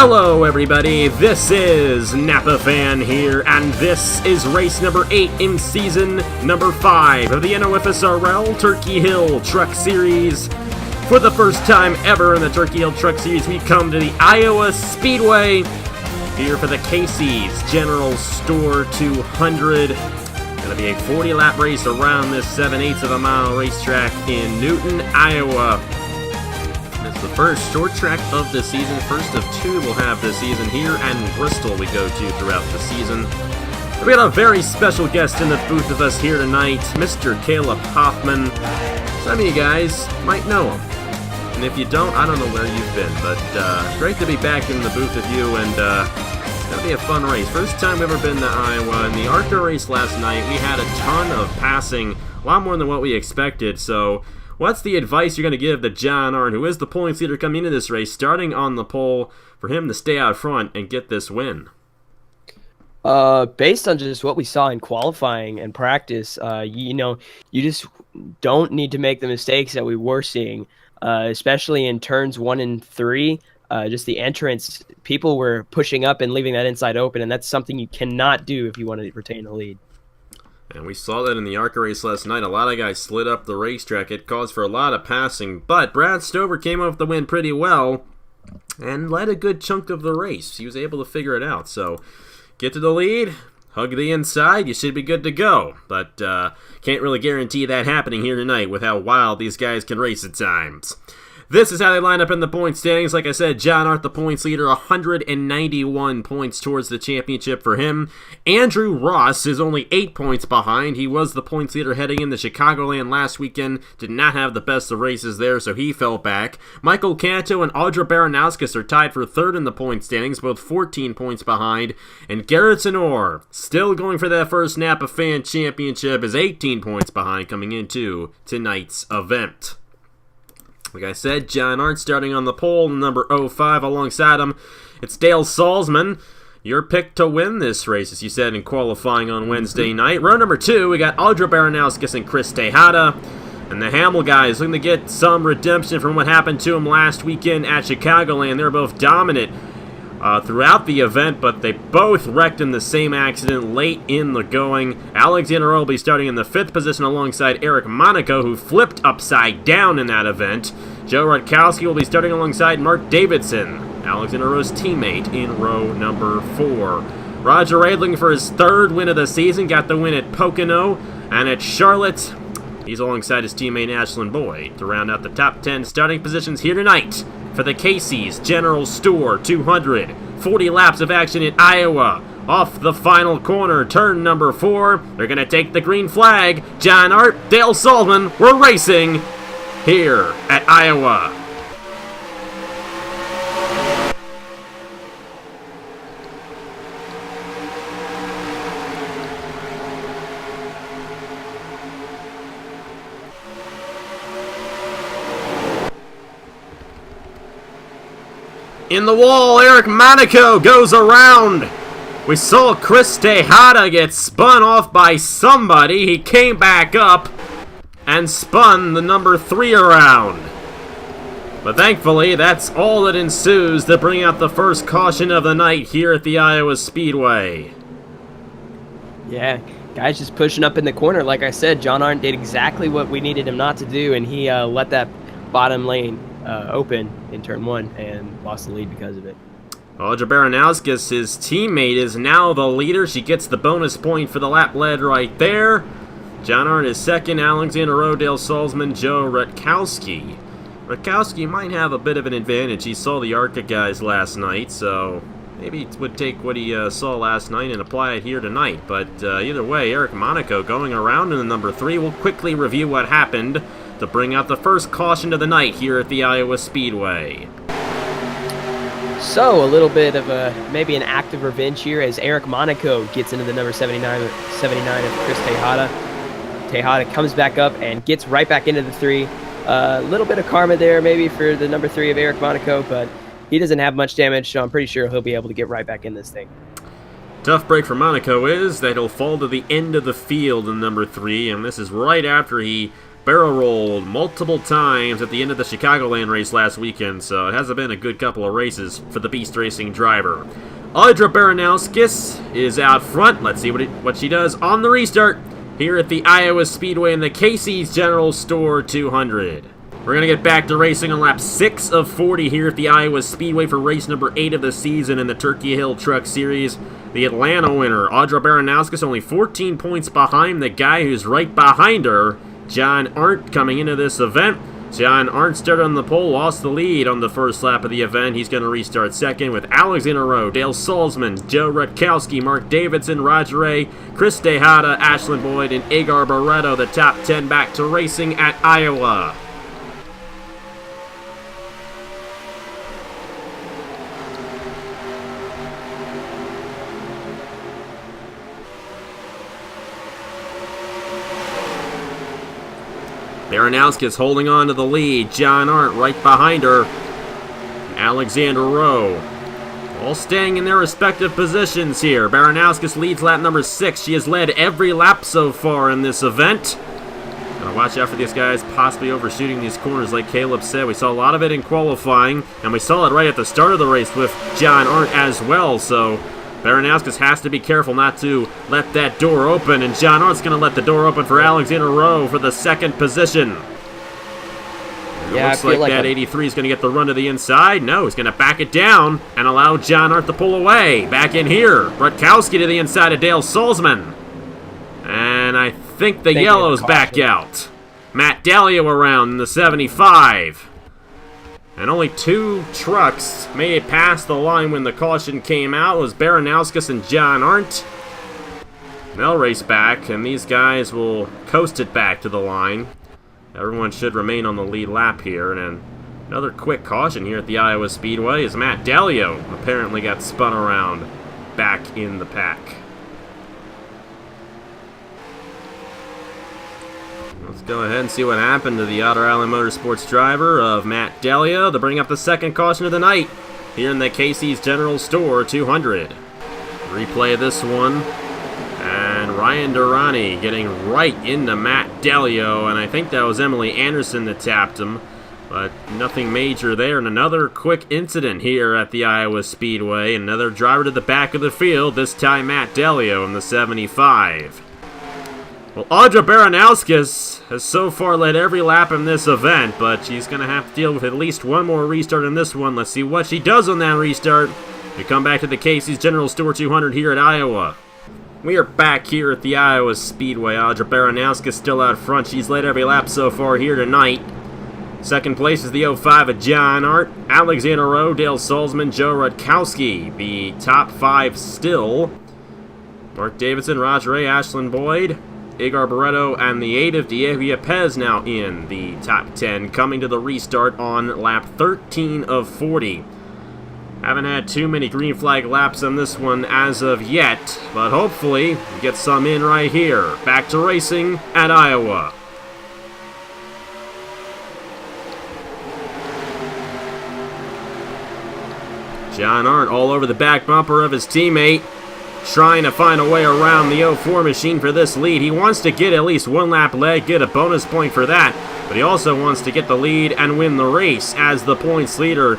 Hello everybody, this is Napa Fan here, and this is race number 8 in season number 5 of the NOFSRL Turkey Hill Truck Series. For the first time ever in the Turkey Hill Truck Series, we come to the Iowa Speedway here for the Casey's General Store 200. Gonna be a 40-lap race around this 7/8 of a mile racetrack in Newton, Iowa. It's the first short track of the season, first of two we'll have this season here, and Bristol we go to throughout the season. We got a very special guest in the booth with us here tonight, Mr. Caleb Hoffman. Some of you guys might know him, and if you don't, I don't know where you've been, but great to be back in the booth with you, and it's going to be a fun race. First time we've ever been to Iowa. In the ARCA race last night, we had a ton of passing, a lot more than what we expected, so what's the advice you're going to give to John Arndt, who is the points leader coming into this race, starting on the pole, for him to stay out front and get this win? Based on just what we saw in qualifying and practice, you just don't need to make the mistakes that we were seeing, especially in turns 1 and 3. Just the entrance, people were pushing up and leaving that inside open, and that's something you cannot do if you want to retain the lead. And we saw that in the ARCA race last night. A lot of guys slid up the racetrack. It caused for a lot of passing, but Brad Stover came off the win pretty well and led a good chunk of the race. He was able to figure it out. So get to the lead, hug the inside, you should be good to go. But can't really guarantee that happening here tonight with how wild these guys can race at times. This is how they line up in the point standings. Like I said, John Arndt, the points leader, 191 points towards the championship for him. Andrew Ross is only 8 points behind. He was the points leader heading into Chicagoland last weekend. Did not have the best of races there, so he fell back. Michael Canto and Audra Baranowskis are tied for third in the point standings, both 14 points behind. And Garrett Tenor, still going for that first Napa Fan Championship, is 18 points behind coming into tonight's event. Like I said, John Arndt starting on the pole, number 05 alongside him. It's Dale Salzman, your pick to win this race, as you said in qualifying on Wednesday night. Row number 2, we got Audra Baranowskis and Chris Tejada. And the Hamill guys looking to get some redemption from what happened to them last weekend at Chicagoland. They're both dominant throughout the event, but they both wrecked in the same accident late in the going. Alexander Earl will be starting in the 5th position alongside Eric Monaco, who flipped upside down in that event. Joe Rutkowski will be starting alongside Mark Davidson, Alexander Earl's teammate, in row number 4. Roger Ray looking for his 3rd win of the season, got the win at Pocono, and at Charlotte, he's alongside his teammate Ashlyn Boyd to round out the top 10 starting positions here tonight for the Casey's General Store 200. 40 laps of action in Iowa. Off the final corner, turn number 4. They're going to take the green flag. John Arndt, Dale Salzman, we're racing here at Iowa. In the wall, Eric Monaco goes around. We saw Chris Tejada get spun off by somebody. He came back up and spun the number 3 around. But thankfully, that's all that ensues to bring out the first caution of the night here at the Iowa Speedway. Yeah, guys just pushing up in the corner. Like I said, John Arndt did exactly what we needed him not to do, and he let that bottom lane open in turn 1 and lost the lead because of it. Audra Baranowskis, his teammate, is now the leader. She gets the bonus point for the lap led right there. John Arndt is 2nd, Alexander Rodale, Salzman, Joe Rutkowski. Rutkowski might have a bit of an advantage. He saw the ARCA guys last night, so maybe he would take what he saw last night and apply it here tonight. But either way, Eric Monaco going around in the number 3. We'll quickly review what happened to bring out the first caution of the night here at the Iowa Speedway. So, a little bit of maybe an act of revenge here as Eric Monaco gets into the number 79 of Chris Tejada. Tejada comes back up and gets right back into the 3. A little bit of karma there maybe for the number 3 of Eric Monaco, but he doesn't have much damage, so I'm pretty sure he'll be able to get right back in this thing. Tough break for Monaco is that he'll fall to the end of the field in number 3, and this is right after he barrel rolled multiple times at the end of the Chicagoland race last weekend, so it hasn't been a good couple of races for the Beast Racing driver. Audra Baranowskis is out front. Let's see what she does on the restart here at the Iowa Speedway in the Casey's General Store 200. We're going to get back to racing on lap 6 of 40 here at the Iowa Speedway for race number 8 of the season in the Turkey Hill Truck Series. The Atlanta winner, Audra Baranowskis, only 14 points behind the guy who's right behind her, John Arndt, coming into this event. John Arndt started on the pole, lost the lead on the first lap of the event. He's going to restart second with Alexander Rowe, Dale Salzman, Joe Rutkowski, Mark Davidson, Roger A., Chris Tejada, Ashlyn Boyd, and Agar Barreto, the top 10 back to racing at Iowa. Baranowskis holding on to the lead. John Arndt right behind her. Alexander Rowe. All staying in their respective positions here. Baranowskis leads lap number 6. She has led every lap so far in this event. Gotta watch out for these guys possibly overshooting these corners like Caleb said. We saw a lot of it in qualifying, and we saw it right at the start of the race with John Arndt as well, so Baranowskis has to be careful not to let that door open, and John Arndt's going to let the door open for Alexander Rowe for the second position. It looks like that 83 is going to get the run to the inside. No, he's going to back it down and allow John Arndt to pull away. Back in here, Rutkowski to the inside of Dale Salzman. And I think the yellow's back out. Matt Dalio around in the 75. And only 2 trucks made it past the line when the caution came out. It was Baranowskis and John Arndt. They'll race back, and these guys will coast it back to the line. Everyone should remain on the lead lap here. And another quick caution here at the Iowa Speedway as Matt Dalio apparently got spun around back in the pack. Let's go ahead and see what happened to the Otter Island Motorsports driver of Matt Dalio to bring up the second caution of the night here in the Casey's General Store 200. Replay of this one. And Ryan Durrani getting right into Matt Dalio, and I think that was Emily Anderson that tapped him, but nothing major there. And another quick incident here at the Iowa Speedway. Another driver to the back of the field, this time Matt Dalio in the 75. Well, Audra Baranowskis has so far led every lap in this event, but she's going to have to deal with at least one more restart in this one. Let's see what she does on that restart. We come back to the Casey's General Store 200 here at Iowa. We are back here at the Iowa Speedway. Audra Baranowskis still out front. She's led every lap so far here tonight. Second place is the 05 of John Arndt, Alexander Rowe, Dale Salzman, Joe Rutkowski. The top 5 still. Mark Davidson, Roger A., Ashlyn Boyd, Agar Barreto, and the 8 of Diego Pez now in the top 10, coming to the restart on lap 13 of 40. Haven't had too many green flag laps on this one as of yet, but hopefully we get some in right here. Back to racing at Iowa. John Arndt all over the back bumper of his teammate, trying to find a way around the 04 machine for this lead. He wants to get at least one lap leg, get a bonus point for that, but he also wants to get the lead and win the race as the points leader.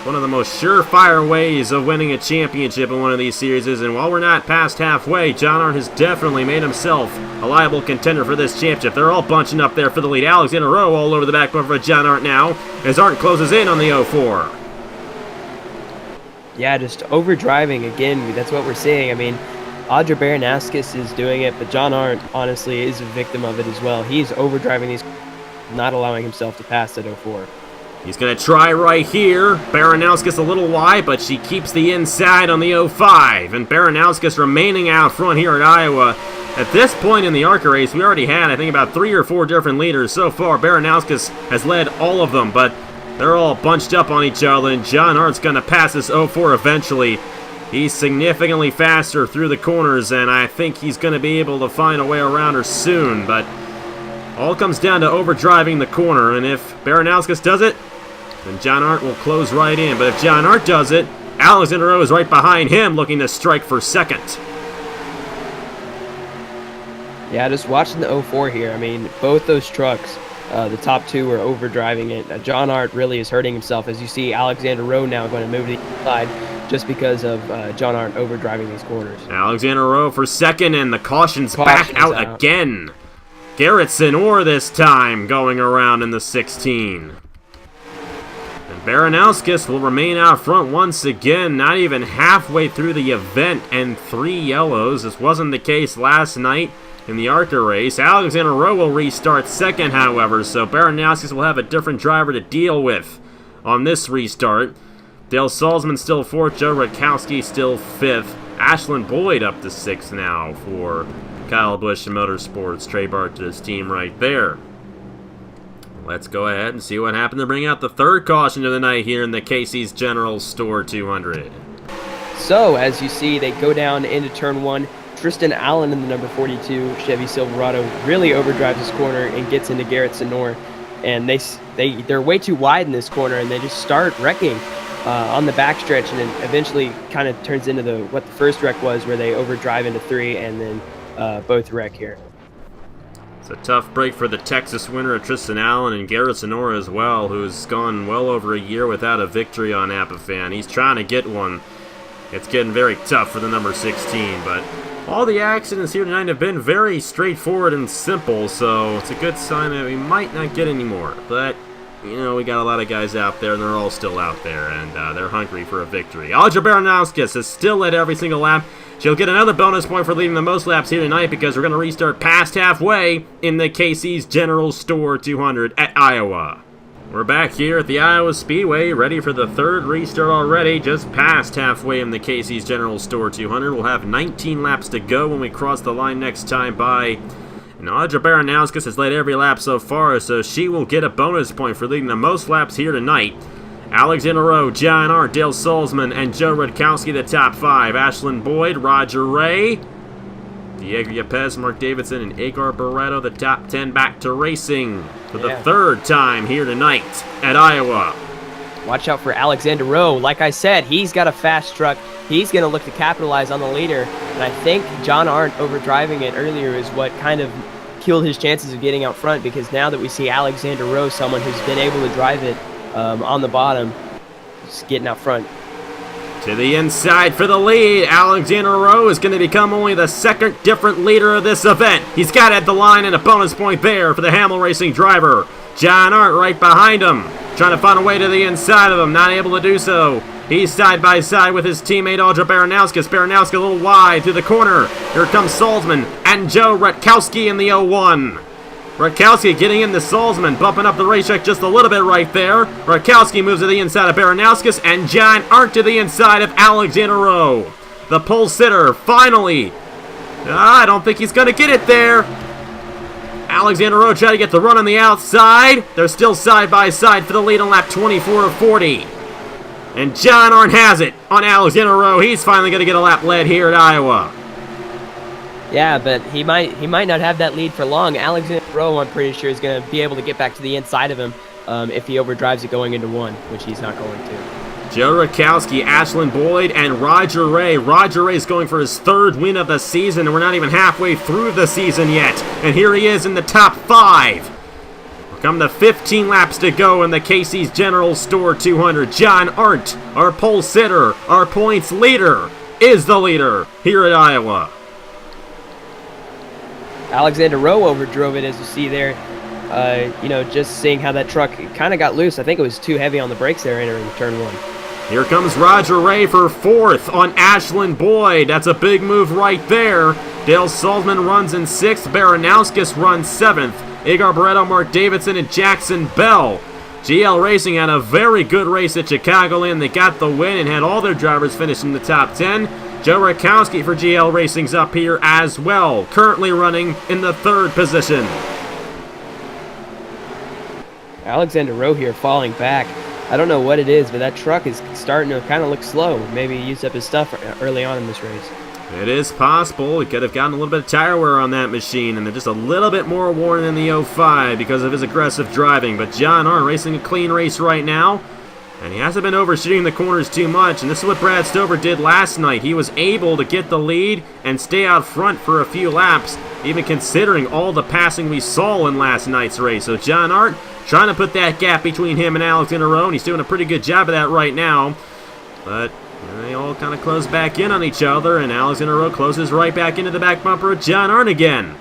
One of the most surefire ways of winning a championship in one of these series, and while we're not past halfway, John Arndt has definitely made himself a liable contender for this championship. They're all bunching up there for the lead. Alexander Rowe all over the back bumper of John Arndt now, as Arndt closes in on the 04. Yeah, just overdriving again. That's what we're seeing. I mean, Audra Baranowskis is doing it, but John Arndt, honestly, is a victim of it as well. He's overdriving these, not allowing himself to pass that 04. He's going to try right here. Baranowskis a little wide, but she keeps the inside on the 05. And Baranowskis remaining out front here at Iowa. At this point in the ARCA race, we already had, I think, about 3 or 4 different leaders so far. Baranowskis has led all of them, but they're all bunched up on each other, and John Arndt's going to pass this 04 eventually. He's significantly faster through the corners, and I think he's going to be able to find a way around her soon, but all comes down to overdriving the corner, and if Baranowskis does it, then John Arndt will close right in. But if John Arndt does it, Alexander Rowe is right behind him looking to strike for second. Yeah, just watching the 04 here. I mean, both those trucks, the top two were overdriving it. John Arndt really is hurting himself, as you see Alexander Rowe now going to move to the inside just because of John Arndt overdriving these corners. Alexander Rowe for second, and the caution's back out again. Garrett Sinor this time going around in the 16. And Baranowskis will remain out front once again, not even halfway through the event, and 3 yellows. This wasn't the case last night in the ARCA race. Alexander Rowe will restart second, however, so Baranowskis will have a different driver to deal with on this restart. Dale Salzman still 4th, Joe Rutkowski still 5th. Ashlyn Boyd up to 6th now for Kyle Busch Motorsports. Trey Barta's team right there. Let's go ahead and see what happened to bring out the third caution of the night here in the Casey's General Store 200. So, as you see, they go down into turn 1. Tristan Allen in the number 42 Chevy Silverado really overdrives this corner and gets into Garrett Sinor. And they're way too wide in this corner, and they just start wrecking on the backstretch, and then eventually kind of turns into what the first wreck was, where they overdrive into 3 and then both wreck here. It's a tough break for the Texas winner of Tristan Allen and Garrett Sinor as well, who's gone well over a year without a victory on Appafan. He's trying to get one. It's getting very tough for the number 16, but all the accidents here tonight have been very straightforward and simple, so it's a good sign that we might not get any more. But, you know, we got a lot of guys out there, and they're all still out there, and they're hungry for a victory. Audra Baranowskis is still led every single lap. She'll get another bonus point for leading the most laps here tonight, because we're going to restart past halfway in the Casey's General Store 200 at Iowa. We're back here at the Iowa Speedway, ready for the third restart already, just past halfway in the Casey's General Store 200. We'll have 19 laps to go when we cross the line next time by. And Audra Baranowskis has led every lap so far, so she will get a bonus point for leading the most laps here tonight. Alexander Rowe, John Arndt, Dale Salzman, and Joe Rutkowski the top 5. Ashlyn Boyd, Roger Ray, Diego Yepes, Mark Davidson, and Agar Barreto, the top 10 back to racing for the third time here tonight at Iowa. Watch out for Alexander Rowe. Like I said, he's got a fast truck. He's going to look to capitalize on the leader, and I think John Arndt overdriving it earlier is what kind of killed his chances of getting out front, because now that we see Alexander Rowe, someone who's been able to drive it on the bottom, just getting out front. To the inside for the lead. Alexander Rowe is going to become only the second different leader of this event. He's got at the line and a bonus point there for the Hamill Racing driver. John Arndt right behind him, trying to find a way to the inside of him, not able to do so. He's side by side with his teammate Audra Baranowskis. Baranowskis a little wide through the corner. Here comes Salzman and Joe Rutkowski in the 01. Rutkowski getting into Salzman, bumping up the racetrack just a little bit right there. Rutkowski moves to the inside of Baranowskis, and John Arndt to the inside of Alexander Rowe. The pole sitter, finally. I don't think he's going to get it there. Alexander Rowe trying to get the run on the outside. They're still side by side for the lead on lap 24 of 40. And John Arndt has it on Alexander Rowe. He's finally going to get a lap led here at Iowa. Yeah, but he might not have that lead for long. Alexander Rowe, I'm pretty sure, is going to be able to get back to the inside of him if he overdrives it going into 1, which he's not going to. Joe Rutkowski, Ashlyn Boyd, and Roger Ray. Roger Ray's going for his 3rd win of the season, and we're not even halfway through the season yet. And here he is in the top 5. Come to 15 laps to go in the Casey's General Store 200. John Arndt, our pole sitter, our points leader, is the leader here at Iowa. Alexander Rowe overdrove it, as you see there. Just seeing how that truck kind of got loose. I think it was too heavy on the brakes there entering turn 1. Here comes Roger Ray for 4th on Ashlyn Boyd. That's a big move right there. Dale Salzman runs in 6th. Baranowskis runs 7th. Agar Barreto, Mark Davidson, and Jackson Bell. GL Racing had a very good race at Chicagoland. They got the win and had all their drivers finish in the top 10. Joe Rutkowski for GL Racing's up here as well, currently running in the 3rd position. Alexander Rowe here falling back. I don't know what it is, but that truck is starting to kind of look slow. Maybe he used up his stuff early on in this race. It is possible. He could have gotten a little bit of tire wear on that machine, and they're just a little bit more worn than the 05 because of his aggressive driving. But John Arndt racing a clean race right now. And he hasn't been overshooting the corners too much, and this is what Brad Stover did last night. He was able to get the lead and stay out front for a few laps, even considering all the passing we saw in last night's race. So John Arndt trying to put that gap between him and Alexander Rowe, and he's doing a pretty good job of that right now. But they all kind of close back in on each other, and Alexander Rowe closes right back into the back bumper of John Arndt again.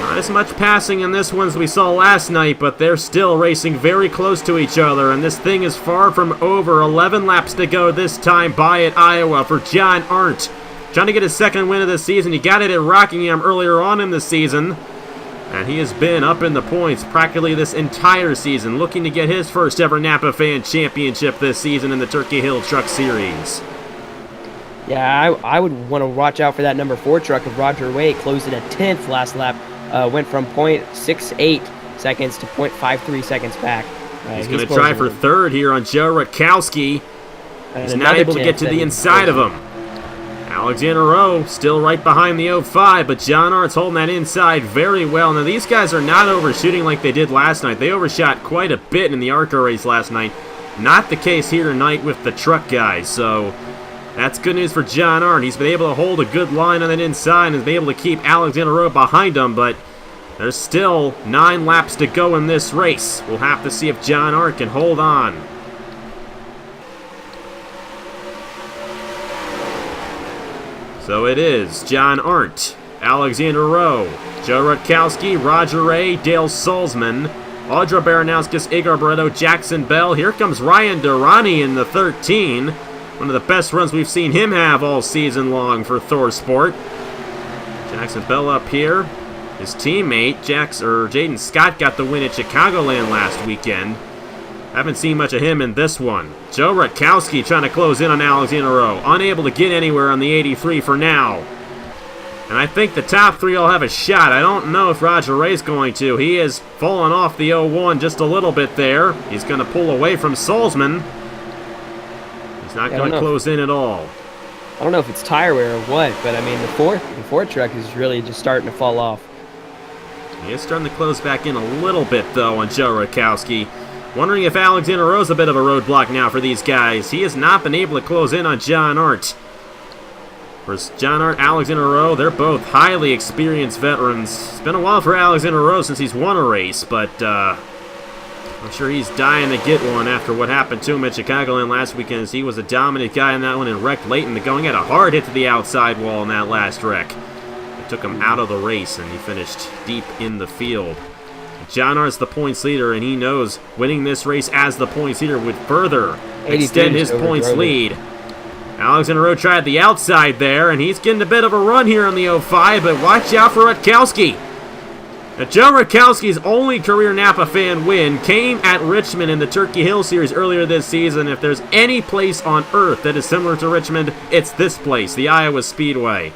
Not as much passing in this one as we saw last night, but they're still racing very close to each other, and this thing is far from over. 11 laps to go this time by at Iowa for John Arndt. Trying to get his second win of the season. He got it at Rockingham earlier on in the season, and he has been up in the points practically this entire season, looking to get his first ever Napa Fan Championship this season in the Turkey Hill Truck Series. Yeah, I would want to watch out for that number 4 truck of Roger Wade. Closed in at 10th last lap. Went from 0.68 seconds to 0.53 seconds back. He's going to try for third here on Joe Rutkowski. He's not able to get to the inside of him. Alexander Rowe still right behind the 05, but John Arndt's holding that inside very well. Now, these guys are not overshooting like they did last night. They overshot quite a bit in the ARCA race last night. Not the case here tonight with the truck guys, so that's good news for John Arndt. He's been able to hold a good line on that inside and has been able to keep Alexander Rowe behind him, but there's still 9 laps to go in this race. We'll have to see if John Arndt can hold on. So it is John Arndt, Alexander Rowe, Joe Rutkowski, Roger Ray, Dale Salzman, Audra Baranowskis, Igor Barreto, Jackson Bell. Here comes Ryan Durrani in the 13. One of the best runs we've seen him have all season long for Thor Sport. Jackson Bell up here. His teammate, Jaden Scott, got the win at Chicagoland last weekend. Haven't seen much of him in this one. Joe Rutkowski trying to close in on Alexander Rowe. Unable to get anywhere on the 83 for now. And I think the top 3 all have a shot. I don't know if Roger Ray's going to. He has fallen off the 01 just a little bit there. He's going to pull away from Salzman. He's not going to close in at all. I don't know if it's tire wear or what, but I mean the fourth truck is really just starting to fall off. He is starting to close back in a little bit though on Joe Rutkowski. Wondering if Alexander Rowe's a bit of a roadblock now for these guys. He has not been able to close in on John Arndt. For John Arndt, Alexander Rowe, they're both highly experienced veterans. It's been a while for Alexander Rowe since he's won a race, but I'm sure he's dying to get one after what happened to him at Chicagoland last weekend, as he was a dominant guy in that one and wrecked late in the going. Had a hard hit to the outside wall in that last wreck. It took him out of the race, and he finished deep in the field. John Arndt's the points leader, and he knows winning this race as the points leader would further extend his points lead. Alexander Rowe tried the outside there, and he's getting a bit of a run here on the 05, but watch out for Rutkowski. Now, Joe Rutkowski's only career Napa Fan win came at Richmond in the Turkey Hill Series earlier this season. If there's any place on earth that is similar to Richmond, it's this place, the Iowa Speedway.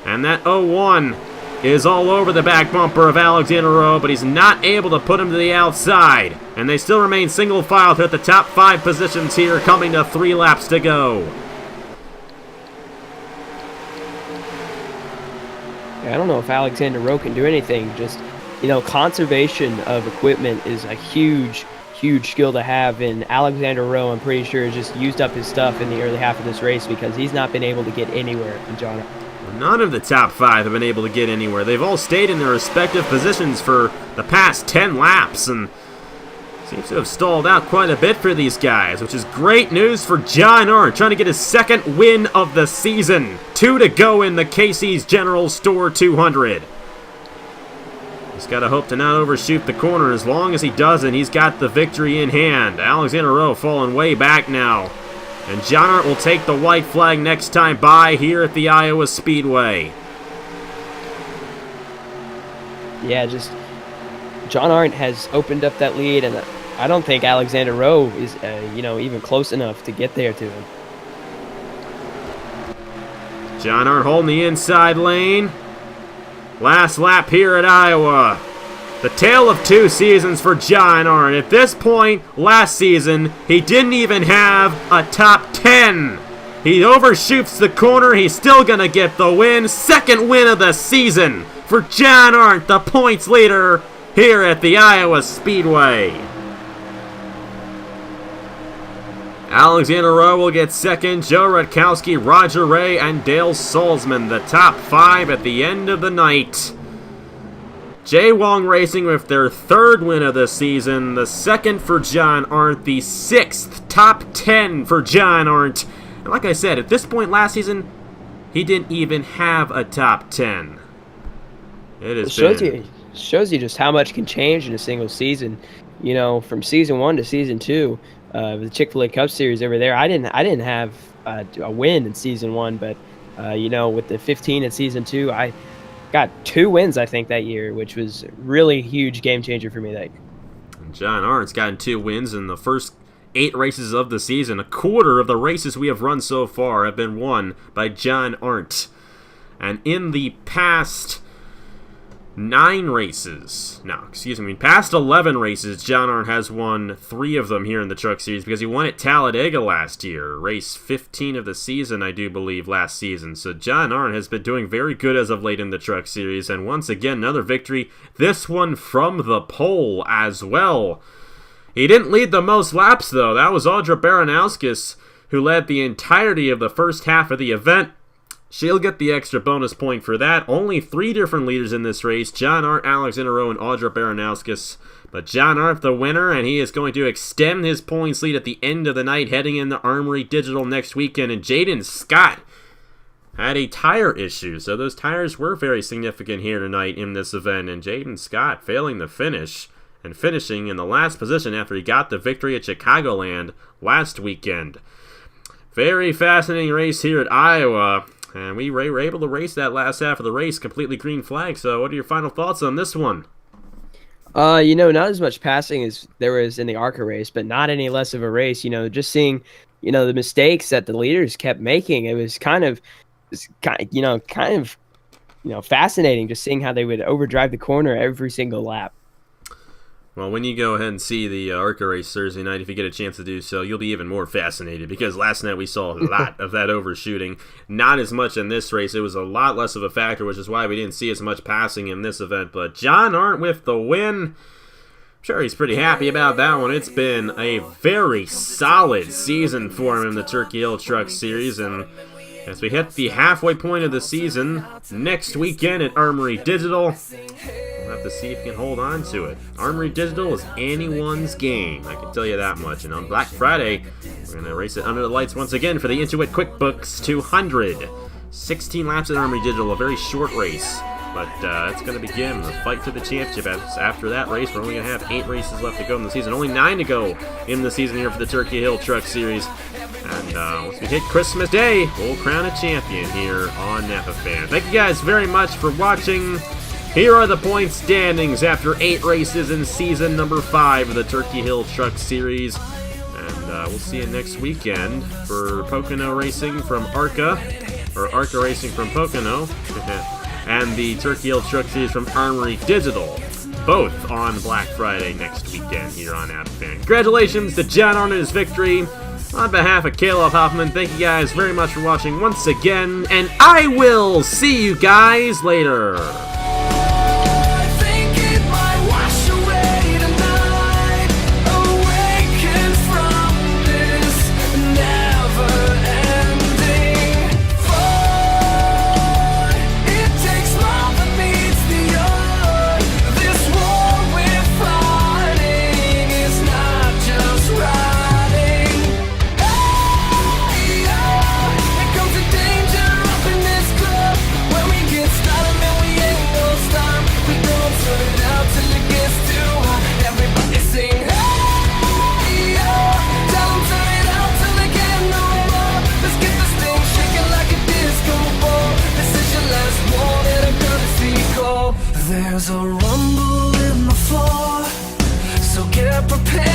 And that 01 is all over the back bumper of Alexander Rowe, but he's not able to put him to the outside. And they still remain single file at the top 5 positions here, coming to 3 laps to go. Yeah, I don't know if Alexander Rowe can do anything. Just, conservation of equipment is a huge skill to have. And Alexander Rowe, I'm pretty sure, has just used up his stuff in the early half of this race because he's not been able to get anywhere in John. None of the top 5 have been able to get anywhere. They've all stayed in their respective positions for the past 10 laps, and seems to have stalled out quite a bit for these guys, which is great news for John Arndt, trying to get his second win of the season. 2 to go in the Casey's General Store 200. He's got to hope to not overshoot the corner. As long as he doesn't, he's got the victory in hand. Alexander Rowe falling way back now. And John Arndt will take the white flag next time by here at the Iowa Speedway. Yeah, just John Arndt has opened up that lead, and I don't think Alexander Rowe is, even close enough to get there to him. John Arndt holding the inside lane. Last lap here at Iowa. The tale of 2 seasons for John Arndt. At this point, last season, he didn't even have a top 10. He overshoots the corner. He's still going to get the win. Second win of the season for John Arndt, the points leader here at the Iowa Speedway. Alexander Rowe will get second, Joe Rutkowski, Roger Ray, and Dale Salzman, the top 5 at the end of the night. Jay Wong Racing with their 3rd win of the season, the 2nd for John Arndt, the 6th top 10 for John Arndt. And like I said, at this point last season, he didn't even have a top 10. It shows you just how much can change in a single season. You know, from season 1 to season 2, the Chick-fil-A Cup Series over there, I didn't have a win in season 1, but you know, with the 15 in season 2, I got 2 wins, I think, that year, which was really huge game changer for me. John Arndt's gotten 2 wins in the first 8 races of the season. A quarter of the races we have run so far have been won by John Arndt. And in the past 11 races, John Arndt has won 3 of them here in the Truck Series because he won at Talladega last year, race 15 of the season, I do believe, last season. So John Arndt has been doing very good as of late in the Truck Series, and once again, another victory, this one from the pole as well. He didn't lead the most laps, though. That was Audra Baranowskis, who led the entirety of the first half of the event. She'll get the extra bonus point for that. Only 3 different leaders in this race: John Arndt, Alexander Rowe, and Audra Baranowskis. But John Arndt the winner, and he is going to extend his points lead at the end of the night, heading into Armory Digital next weekend. And Jaden Scott had a tire issue, so those tires were very significant here tonight in this event. And Jaden Scott failing the finish and finishing in the last position after he got the victory at Chicagoland last weekend. Very fascinating race here at Iowa. And we were able to race that last half of the race completely green flag. So what are your final thoughts on this one? You know, not as much passing as there was in the ARCA race, but not any less of a race. You know, just seeing, you know, the mistakes that the leaders kept making. It was kind of fascinating just seeing how they would overdrive the corner every single lap. Well, when you go ahead and see the ARCA race Thursday night, if you get a chance to do so, you'll be even more fascinated, because last night we saw a lot of that overshooting. Not as much in this race. It was a lot less of a factor, which is why we didn't see as much passing in this event. But John Arndt with the win. I'm sure he's pretty happy about that one. It's been a very solid season for him in the Turkey Hill Truck Series, and as we hit the halfway point of the season, next weekend at Armory Digital, we'll have to see if we can hold on to it. Armory Digital is anyone's game, I can tell you that much. And on Black Friday, we're going to race it under the lights once again for the Intuit QuickBooks 200. 16 laps at Armory Digital, a very short race. But it's going to begin the fight to the championship. After that race, we're only going to have 8 races left to go in the season. Only 9 to go in the season here for the Turkey Hill Truck Series. And once we hit Christmas Day, we'll crown a champion here on NAPA Thank you guys very much for watching. Here are the point standings after 8 races in season number 5 of the Turkey Hill Truck Series. And we'll see you next weekend for Pocono Racing from ARCA, or ARCA Racing from Pocono, and the Turkey Hill Truck Series from Armory Digital, both on Black Friday next weekend here on NAPA Congratulations to John Arndt on his victory. On behalf of Caleb Hoffman, thank you guys very much for watching once again, and I will see you guys later. There's a rumble in the floor, so get prepared.